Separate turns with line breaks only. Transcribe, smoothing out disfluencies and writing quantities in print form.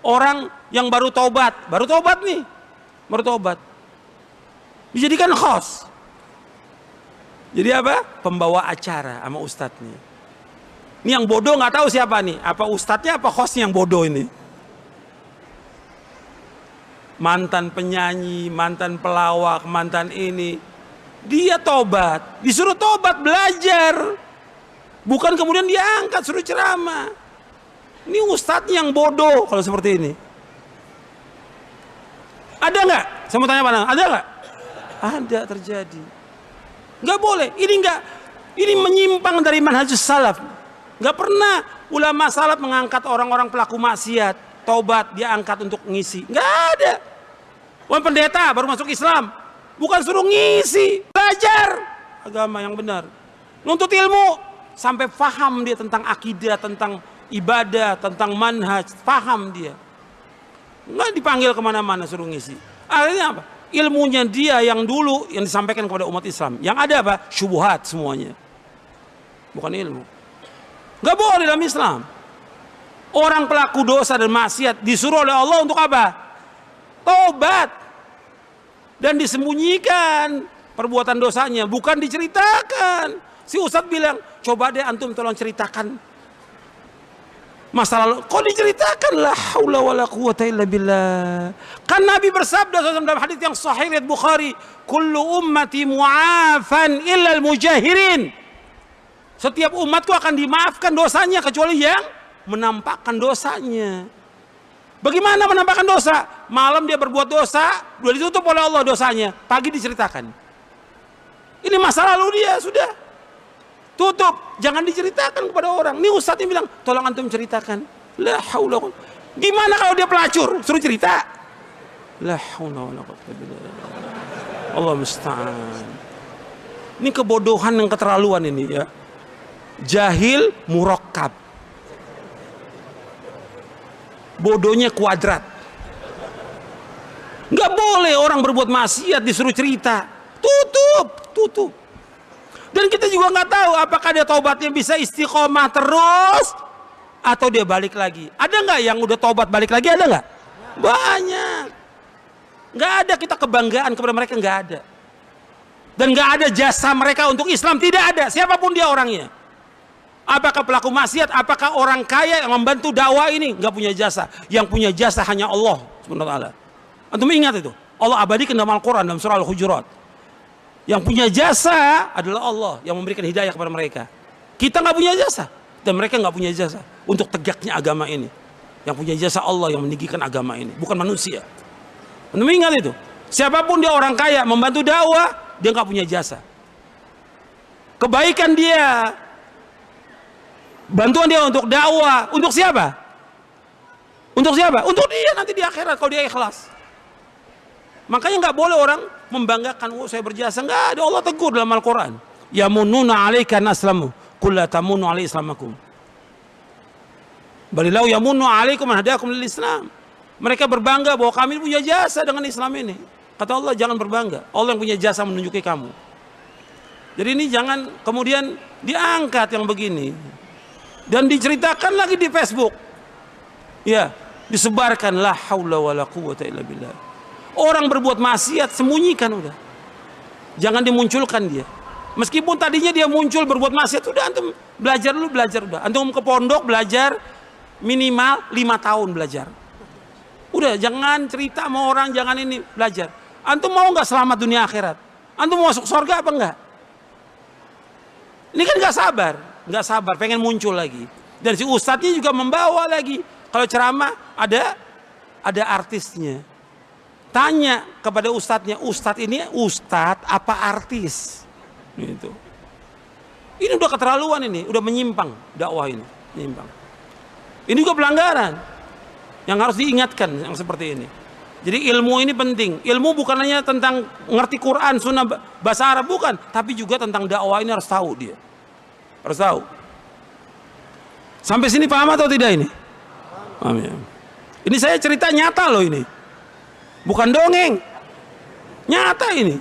orang yang baru tobat nih, baru tobat, dijadikan host. Jadi apa? Pembawa acara sama ustadznya. Ini yang bodoh nggak tahu siapa nih, apa ustadznya apa hostnya yang bodoh ini. Mantan penyanyi, mantan pelawak, mantan ini, dia tobat, disuruh tobat belajar, bukan kemudian dia angkat suruh ceramah. Ini ustadznya yang bodoh kalau seperti ini. Ada nggak? Saya mau tanya Pak, ada nggak? Ada terjadi. Nggak boleh. Ini menyimpang dari manhajus salaf. Nggak pernah ulama salaf mengangkat orang-orang pelaku maksiat, taubat dia angkat untuk ngisi. Nggak ada. Orang pendeta baru masuk Islam, bukan suruh ngisi, belajar agama yang benar, nuntut ilmu sampai paham dia tentang akidah, tentang ibadah, tentang manhaj, paham dia. Nggak dipanggil kemana-mana suruh ngisi. Akhirnya apa? Ilmunya dia yang dulu yang disampaikan kepada umat Islam, yang ada apa? Syubhat semuanya, bukan ilmu. Nggak boleh dalam Islam. Orang pelaku dosa dan maksiat disuruh oleh Allah untuk apa? Tobat. Dan disembunyikan perbuatan dosanya, bukan diceritakan. Si ustadz bilang, coba deh antum tolong ceritakan masa lalu. Kok diceritakan? La haula wala quwata illa billah. Kan Nabi bersabda dalam hadis yang sahih riwayat Bukhari, kullu ummati mu'afan illa al-mujahirin. Setiap umatku akan dimaafkan dosanya kecuali yang menampakkan dosanya. Bagaimana menampakkan dosa? Malam dia berbuat dosa, sudah ditutup oleh Allah dosanya, pagi diceritakan. Ini masa lalu dia sudah tutup, jangan diceritakan kepada orang. Ini ustadznya bilang, tolong antum ceritakan. La haula. Gimana kalau dia pelacur, suruh cerita? La haula wala quwwata illa billah. Allah musta'an. Ini kebodohan yang keterlaluan ini ya. Jahil murakkab. Bodohnya kuadrat. Nggak boleh orang berbuat maksiat disuruh cerita. Tutup. Dan kita juga nggak tahu apakah dia taubatnya bisa istiqomah terus atau dia balik lagi. Ada nggak yang udah taubat balik lagi? Ada nggak? Banyak. Nggak ada kita kebanggaan kepada mereka, nggak ada. Dan nggak ada jasa mereka untuk Islam, tidak ada. Siapapun dia orangnya. Apakah pelaku maksiat, apakah orang kaya yang membantu dakwah ini, nggak punya jasa. Yang punya jasa hanya Allah Subhanahu wa taala. Antum ingat itu. Allah abadikan dalam Al-Quran dalam surah Al-Hujurat. Yang punya jasa adalah Allah yang memberikan hidayah kepada mereka. Kita nggak punya jasa dan mereka nggak punya jasa untuk tegaknya agama ini. Yang punya jasa Allah yang meninggikan agama ini, bukan manusia. Antum ingat itu. Siapapun dia orang kaya membantu dakwah, dia nggak punya jasa. Kebaikan dia, bantuan dia untuk dakwah, untuk siapa? Untuk siapa? Untuk dia nanti di akhirat kalau dia ikhlas. Makanya nggak boleh orang membanggakan, oh saya berjasa. Nggak ada, Allah tegur dalam Al-Quran. Yamununa alaika naslamu, qul la tamunu alai islamakum. Balilau yamunu alaikum an hadakum lil Islam. Mereka berbangga bahwa kami punya jasa dengan Islam ini. Kata Allah, jangan berbangga. Allah yang punya jasa menunjuki kamu. Jadi ini jangan kemudian diangkat yang begini. Dan diceritakan lagi di Facebook. Ya, disebarkan la haula wala quwwata illa billah. Orang berbuat maksiat sembunyikan udah. Jangan dimunculkan dia. Meskipun tadinya dia muncul berbuat maksiat, udah antum belajar dulu, belajar udah. Antum ke pondok belajar minimal 5 tahun belajar. Udah, jangan cerita sama orang, jangan ini, belajar. Antum mau nggak selamat dunia akhirat? Antum mau masuk surga apa enggak? Ini kan nggak sabar, pengen muncul lagi. Dan si ustadznya juga membawa lagi. Kalau ceramah ada artisnya. Tanya kepada ustadznya, ustadz ini ustadz apa artis? Gitu. Ini udah keterlaluan ini, udah menyimpang dakwah ini, menyimpang. Ini juga pelanggaran yang harus diingatkan yang seperti ini. Jadi ilmu ini penting. Ilmu bukan hanya tentang ngerti Quran, sunnah, bahasa Arab, bukan, tapi juga tentang dakwah ini harus tahu dia. Harus tahu. Sampai sini paham atau tidak ini? Paham ya? Ini saya cerita nyata loh ini. Bukan dongeng. Nyata ini.